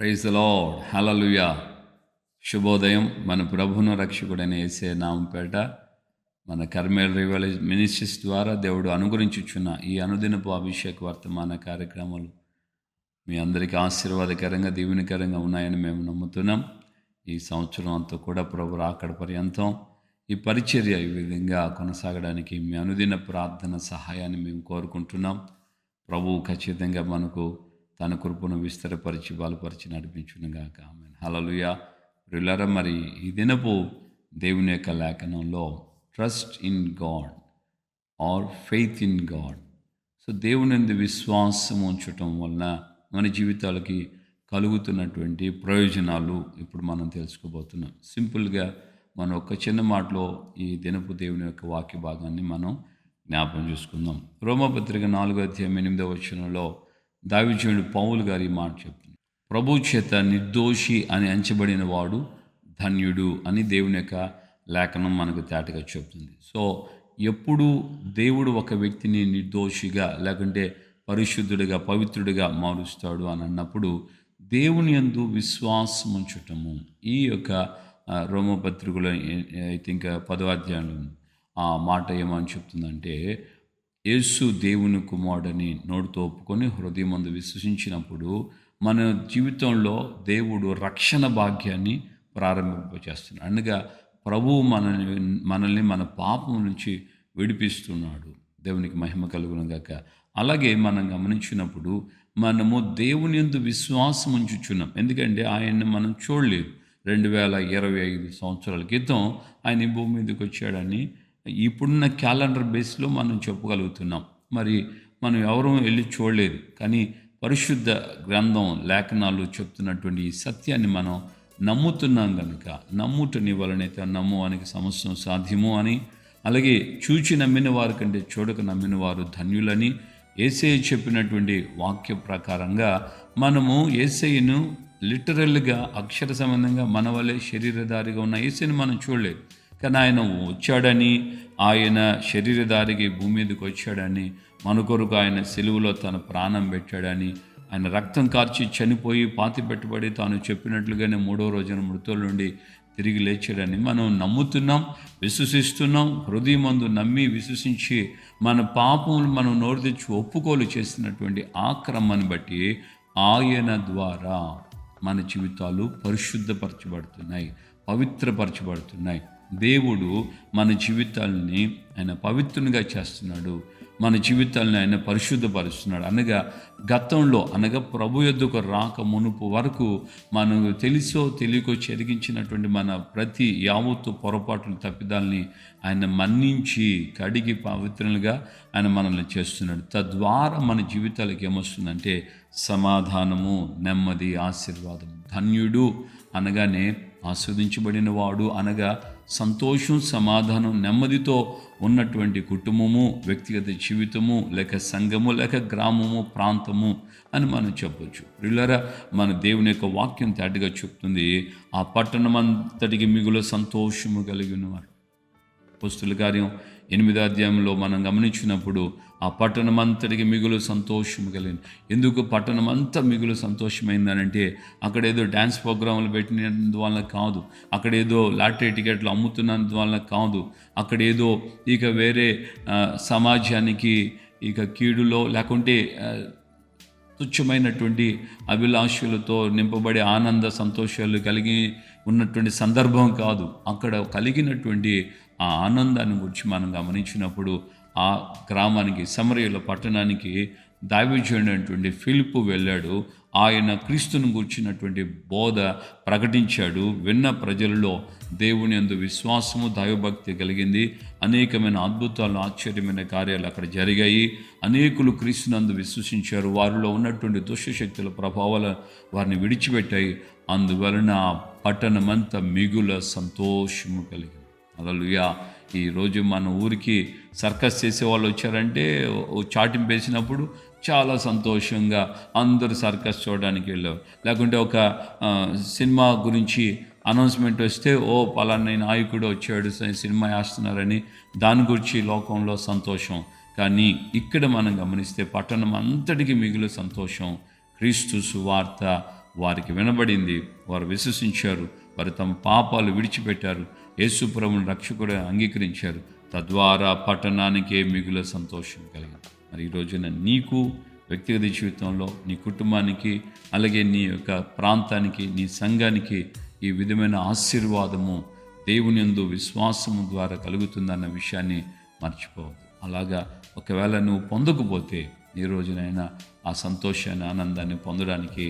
Praise the lord, హల్లెలూయా. శుభోదయం. మన ప్రభువును రక్షకుడైన యేసే నామపేట మన కర్మేల్ రివైవల్ మినిస్ట్రీస్ ద్వారా దేవుడు అనుగ్రహించుచున్న ఈ అనుదినపు అభిషేక వర్తమాన కార్యక్రమాలు మీ అందరికీ ఆశీర్వాదకరంగా దీవెనకరంగా ఉన్నాయని మేము నమ్ముతున్నాం. ఈ సంవత్సరం అంతా కూడా ప్రభు రాకడ పర్యంతం ఈ పరిచర్య ఈ విధంగా కొనసాగడానికి మీ అనుదిన ప్రార్థన సహాయాన్ని మేము కోరుకుంటున్నాం. ప్రభువు ఖచ్చితంగా మనకు తన కృపను విస్తరపరిచి బలపరిచి నడిపించునుగాక. ఆమేన్. హల్లెలూయా. ప్రియులారా, మరి ఈ దినపు దేవుని యొక్క లేఖనంలో trust in God or faith in God. So దేవుని యందు విశ్వాసం ఉంచటం వలన మన జీవితాలకి కలుగుతున్నటువంటి ప్రయోజనాలు ఇప్పుడు మనం తెలుసుకోబోతున్నాం. సింపుల్గా మనం ఒక చిన్న మాటలో ఈ దినపు దేవుని యొక్క వాక్య భాగాన్ని మనం జ్ఞాపకం చేసుకుందాం. రోమపత్రిక 4:8 దావీదుడు పౌలు గారు ఈ మాట చెప్తుంది. ప్రభు చేత నిర్దోషి అని ఎంచబడిన వాడు ధన్యుడు అని దేవుని యొక్క లేఖనం మనకు తేటగా చెప్తుంది. సో ఎప్పుడు దేవుడు ఒక వ్యక్తిని నిర్దోషిగా లేకుంటే పరిశుద్ధుడిగా పవిత్రుడిగా మారుస్తాడు అని అన్నప్పుడు దేవుని యందు విశ్వాసం ఉంచటము. ఈ యొక్క రోమపత్రికలో ఐ థింక్ 10వ అధ్యాయంలో ఆ మాట ఏమని చెప్తుందంటే, యేసు దేవుని కుమారుడని నోటితో ఒప్పుకొని హృదయమందు విశ్వసించినప్పుడు మన జీవితంలో దేవుడు రక్షణ భాగ్యాన్ని ప్రారంభింపచేస్తున్నాడు. అనగా ప్రభువు మనల్ని మన పాపం నుంచి విడిపిస్తున్నాడు. దేవునికి మహిమ కలుగునుగాక. అలాగే మనం గమనించినప్పుడు మనము దేవుని యందు విశ్వాసం ఉంచుచున్నాం. ఎందుకంటే ఆయన్ని మనం చూడలేదు. 2025 సంవత్సరాల క్రితం ఆయన ఈ భూమి మీదకి వచ్చాడని ఇప్పుడున్న క్యాలెండర్ బేస్లో మనం చెప్పగలుగుతున్నాం. మరి మనం ఎవరూ వెళ్ళి చూడలేదు, కానీ పరిశుద్ధ గ్రంథం లేఖనాలు చెప్తున్నటువంటి ఈ సత్యాన్ని మనం నమ్ముతున్నాం కనుక నమ్ముటని వలనైతే నమ్మువానికి సమస్తం సాధ్యము అని, అలాగే చూచి నమ్మిన వారి కంటే చూడక నమ్మిన వారు ధన్యులని యేసయ్య చెప్పినటువంటి వాక్య ప్రకారంగా మనము యేసయ్యను లిటరల్గా అక్షర సంబంధంగా మన వల్లే శరీరధారిగా ఉన్న యేసయ్యను మనం చూడలేదు, కానీ ఆయన వచ్చాడని, ఆయన శరీరధారికి భూమి మీదకి వచ్చాడని, మన కొరకు ఆయన సిలువలో తన ప్రాణం పెట్టాడని, ఆయన రక్తం కార్చి చనిపోయి పాతి పెట్టబడి తాను చెప్పినట్లుగానే 3వ రోజున మృతుల నుండి తిరిగి లేచాడని మనం నమ్ముతున్నాం, విశ్వసిస్తున్నాం. హృదయమందు నమ్మి విశ్వసించి మన పాపములు మనం నోరు తెచ్చి ఒప్పుకోలు చేసినటువంటి ఆ క్రమాన్ని బట్టి ఆయన ద్వారా మన జీవితాలు పరిశుద్ధపరచబడుతున్నాయి, పవిత్రపరచబడుతున్నాయి. దేవుడు మన జీవితాలని ఆయన పవిత్రంగా చేస్తున్నాడు, మన జీవితాలను ఆయన పరిశుద్ధపరుస్తున్నాడు. అనగా ప్రభు యొద్దకు రాక మునుపు వరకు మనకు తెలుసో తెలియకో చెరిగించినటువంటి మన ప్రతి యావత్తు పొరపాట్లు తప్పిదాలని ఆయన మన్నించి కడిగి పవిత్రులుగా ఆయన మనల్ని చేస్తున్నాడు. తద్వారా మన జీవితాలకు ఏమొస్తుందంటే సమాధానము, నెమ్మది, ఆశీర్వాదం. ధన్యుడు అనగానే ఆస్వాదించబడిన వాడు అనగా సంతోషం, సమాధానం, నెమ్మదితో ఉన్నటువంటి కుటుంబము, వ్యక్తిగత జీవితము, లేక సంఘము, లేక గ్రామము, ప్రాంతము అని మనం చెప్పవచ్చు. ప్రియులారా, మన దేవుని యొక్క వాక్యం తేటగా చెప్తుంది, ఆ పట్టణం అంతటికి మిగులు సంతోషము కలిగి ఉన్నవారు. అపోస్తలుల కార్యం 8వ అధ్యాయంలో మనం గమనించినప్పుడు ఆ పట్టణం అంతటికి మిగులు సంతోషము కలిగింది. ఎందుకు పట్టణం అంతా మిగులు సంతోషమైందనంటే అక్కడ ఏదో డ్యాన్స్ ప్రోగ్రాంలు పెట్టినందువలన కాదు, అక్కడ ఏదో లాటరీ టికెట్లు అమ్ముతున్నందువలన కాదు, అక్కడ ఏదో ఇక వేరే సమాజానికి ఇక కీడులో లేకుంటే తుచ్చమైనటువంటి అభిలాషులతో నింపబడే ఆనంద సంతోషాలు కలిగి ఉన్నటువంటి సందర్భం కాదు. అక్కడ కలిగినటువంటి ఆ ఆనందాన్ని గురించి మనం గమనించినప్పుడు ఆ గ్రామానికి, సమరయల పట్టణానికి దావీదుడైనటువంటి ఫిలిప్పు వెళ్ళాడు. ఆయన క్రీస్తును గూర్చినటువంటి బోధ ప్రకటించాడు. విన్న ప్రజలలో దేవుని యందు విశ్వాసము, దైవభక్తి కలిగింది. అనేకమైన అద్భుతాలు, ఆశ్చర్యమైన కార్యాలు అక్కడ జరిగాయి. అనేకులు క్రీస్తునందు విశ్వసించారు. వారిలో ఉన్నటువంటి దుష్టశక్తుల ప్రభావాలు వారిని విడిచిపెట్టాయి. అందువలన ఆ పట్టణమంతా మిగుల సంతోషము కలిగింది. హల్లెలూయా. ఈరోజు మన ఊరికి సర్కస్ చేసే వాళ్ళు వచ్చారంటే చాటింపు వేసినప్పుడు చాలా సంతోషంగా అందరూ సర్కస్ చూడడానికి వెళ్ళారు. లేకుంటే ఒక సినిమా గురించి అనౌన్స్మెంట్ వస్తే పలానా నాయకుడు వచ్చాడు, సినిమా వేస్తున్నారని దాని గురించి లోకంలో సంతోషం. కానీ ఇక్కడ మనం గమనిస్తే పట్టణం అంతటికి మిగులు సంతోషం. క్రీస్తు సువార్త వారికి వినబడింది, వారు విశ్వసించారు, వారు తమ పాపాలు విడిచిపెట్టారు, యేసు ప్రభువును రక్షకుడు అంగీకరించారు. తద్వారా పట్టణానికే మిగుల సంతోషం కలిగింది. మరి ఈ రోజున నీకు వ్యక్తిగత జీవితంలో, నీ కుటుంబానికి, అలాగే నీ యొక్క ప్రాంతానికి, నీ సంఘానికి ఈ విధమైన ఆశీర్వాదము దేవుని యందు విశ్వాసము ద్వారా కలుగుతుందన్న విషయాన్ని మర్చిపోవద్దు. అలాగా ఒకవేళ నువ్వు పొందకపోతే ఈ రోజునైనా ఆ సంతోషాన్ని, ఆనందాన్ని పొందడానికి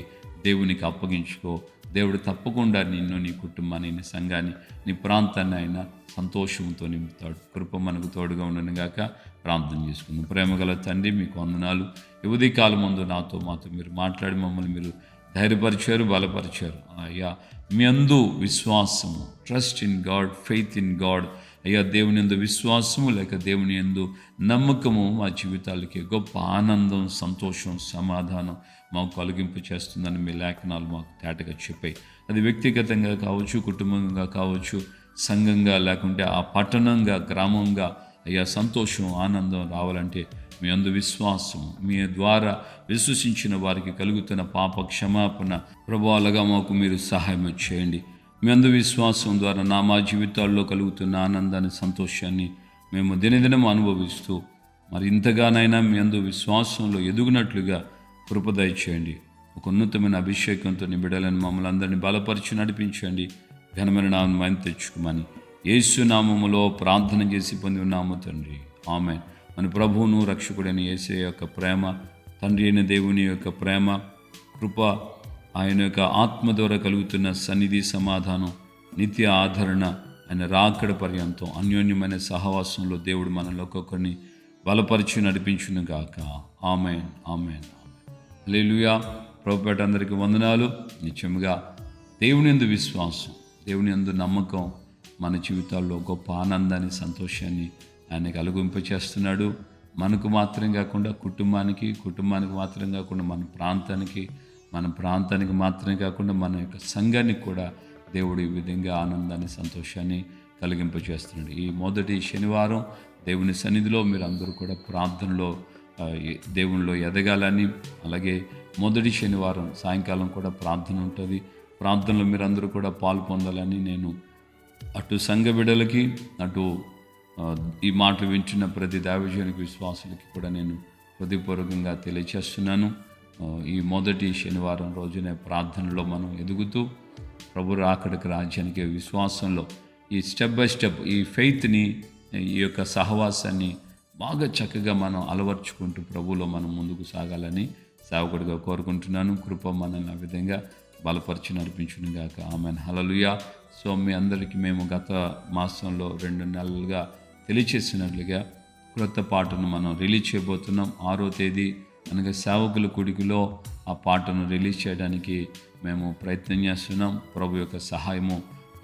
దేవునికి అప్పగించుకో. దేవుడు తప్పకుండా నిన్ను, నీ కుటుంబాన్ని, నీ సంఘాన్ని, నీ ప్రాంతాన్ని ఆయన సంతోషంతో నింపుతాడు. కృప మనకు తోడుగా ఉండనుగాక. ప్రార్థన చేసుకుందాం. ప్రేమగల తండ్రి, మీకు వందనాలు. ఈ ఉదయకాలం ముందు మాతో మీరు మాట్లాడి మమ్మల్ని మీరు ధైర్యపరిచారు, బలపరిచారు. అయ్యా, మీ అందు విశ్వాసము, trust in God, faith in God, అయ్యా దేవుని యందు విశ్వాసము లేక దేవుని యందు నమ్మకము మా జీవితాలకి గొప్ప ఆనందం, సంతోషం, సమాధానం మాకు కలిగింపు చేస్తుందని మీ లేఖనాలు మాకు తేటగా చెప్పాయి. అది వ్యక్తిగతంగా కావచ్చు, కుటుంబంగా కావచ్చు, సంఘంగా, లేకుంటే ఆ పట్టణంగా, గ్రామంగా అయ్యా సంతోషం, ఆనందం రావాలంటే మీ అందు విశ్వాసము, మీ ద్వారా విశ్వసించిన వారికి కలుగుతున్న పాప క్షమాపణ ప్రభావాలుగా మాకు మీరు సహాయం చేయండి. మీ అందు విశ్వాసం ద్వారా మా జీవితాల్లో కలుగుతున్న ఆనందాన్ని, సంతోషాన్ని మేము దినదినం అనుభవిస్తూ మరి ఇంతగానైనా మీ అందు విశ్వాసంలో ఎదుగునట్లుగా కృప దయచేయండి. ఒక ఉన్నతమైన అభిషేకంతో బిడ్డలను మమ్మల్ని అందరినీ బలపరిచి నడిపించండి. ఘనమైన నామం తెచ్చుకోమని యేసు నామములో ప్రార్థన చేసి పొంది ఉన్నాము తండ్రి, ఆమేన్. మన ప్రభువును రక్షకుడైన యేసే యొక్క ప్రేమ, తండ్రి అయిన దేవుని యొక్క ప్రేమ, కృప, ఆయన యొక్క ఆత్మ ద్వారా కలుగుతున్న సన్నిధి, సమాధానం, నిత్య ఆదరణ, ఆయన రాకడ పర్యంతం అన్యోన్యమైన సహవాసంలో దేవుడు మనలో ఒక్కొక్కరిని బలపరిచి నడిపించును గాక. ఆమేన్, ఆమేన్, ఆమేన్. హల్లెలూయా. ప్రభుపేట అందరికీ వందనాలు. నిత్యముగా దేవుని యందు విశ్వాసం, దేవుని యందు నమ్మకం మన జీవితాల్లో గొప్ప ఆనందాన్ని, సంతోషాన్ని ఆయన కలుగింపచేస్తున్నాడు. మనకు మాత్రం కాకుండా కుటుంబానికి మాత్రం కాకుండా మన ప్రాంతానికి మాత్రమే కాకుండా మన యొక్క సంఘానికి కూడా దేవుడు ఈ విధంగా ఆనందాన్ని, సంతోషాన్ని కలిగింపచేస్తున్నాడు. ఈ మొదటి శనివారం దేవుని సన్నిధిలో మీరు అందరూ కూడా ప్రార్థనలో దేవునిలో ఎదగాలని, అలాగే మొదటి శనివారం సాయంకాలం కూడా ప్రార్థన ఉంటుంది. ప్రార్థనలో మీరందరూ కూడా పాలు పొందాలని నేను అటు సంఘ బిడ్డలకి, అటు ఈ మాటలు వింటున్న ప్రతి దైవజనునికి, విశ్వాసులకి కూడా నేను హృదయపూర్వకంగా తెలియచేస్తున్నాను. ఈ మొదటి శనివారం రోజునే ప్రార్థనలో మనం ఎదుగుతూ ప్రభు రాకడకు, రాజ్యానికి విశ్వాసంలో ఈ స్టెప్ బై స్టెప్ ఈ ఫెయిత్ని, ఈ యొక్క సహవాసాన్ని బాగా చక్కగా మనం అలవర్చుకుంటూ ప్రభువులో మనం ముందుకు సాగాలని సేవకుడిగా కోరుకుంటున్నాను. కృప మనల్ని ఆ విధంగా బలపరిచి నడిపించును గాక. ఆమేన్, హల్లెలూయా. సో మీ అందరికీ మేము గత మాసంలో 2 నెలలుగా తెలియచేసినట్లుగా క్రొత్త పాటను మనం రిలీజ్ చేయబోతున్నాం. 6వ తేదీ అనగా సేవకుల కూడికలో ఆ పాటను రిలీజ్ చేయడానికి మేము ప్రయత్నం చేస్తున్నాం. ప్రభు యొక్క సహాయము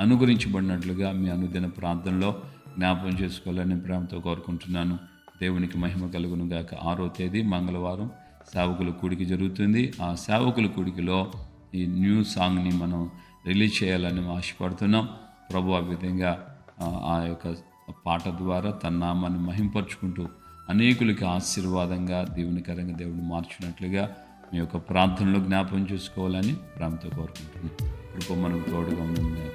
అనుగ్రహించబడినట్లుగా మీ అనుదిన ప్రార్థనలో జ్ఞాపకం చేసుకోవాలని ప్రేమతో కోరుకుంటున్నాను. దేవునికి మహిమ కలుగును గాక. 6వ తేదీ మంగళవారం సేవకుల కూడిక జరుగుతుంది. ఆ సేవకుల కూడికలో ఈ న్యూ సాంగ్ని మనం రిలీజ్ చేయాలని ఆశపడుతున్నాం. ప్రభు ఆ విధంగా ఆ యొక్క పాట ద్వారా తన నామాన్ని మహింపరుచుకుంటూ అనేకులకి ఆశీర్వాదంగా, దీవెనకరంగా దేవుడు మార్చినట్లుగా మీ యొక్క ప్రార్థనలో జ్ఞాపకం చేసుకోవాలని ప్రేమతో కోరుకుంటున్నాను. కృప మనకు తోడుగా ఉందని.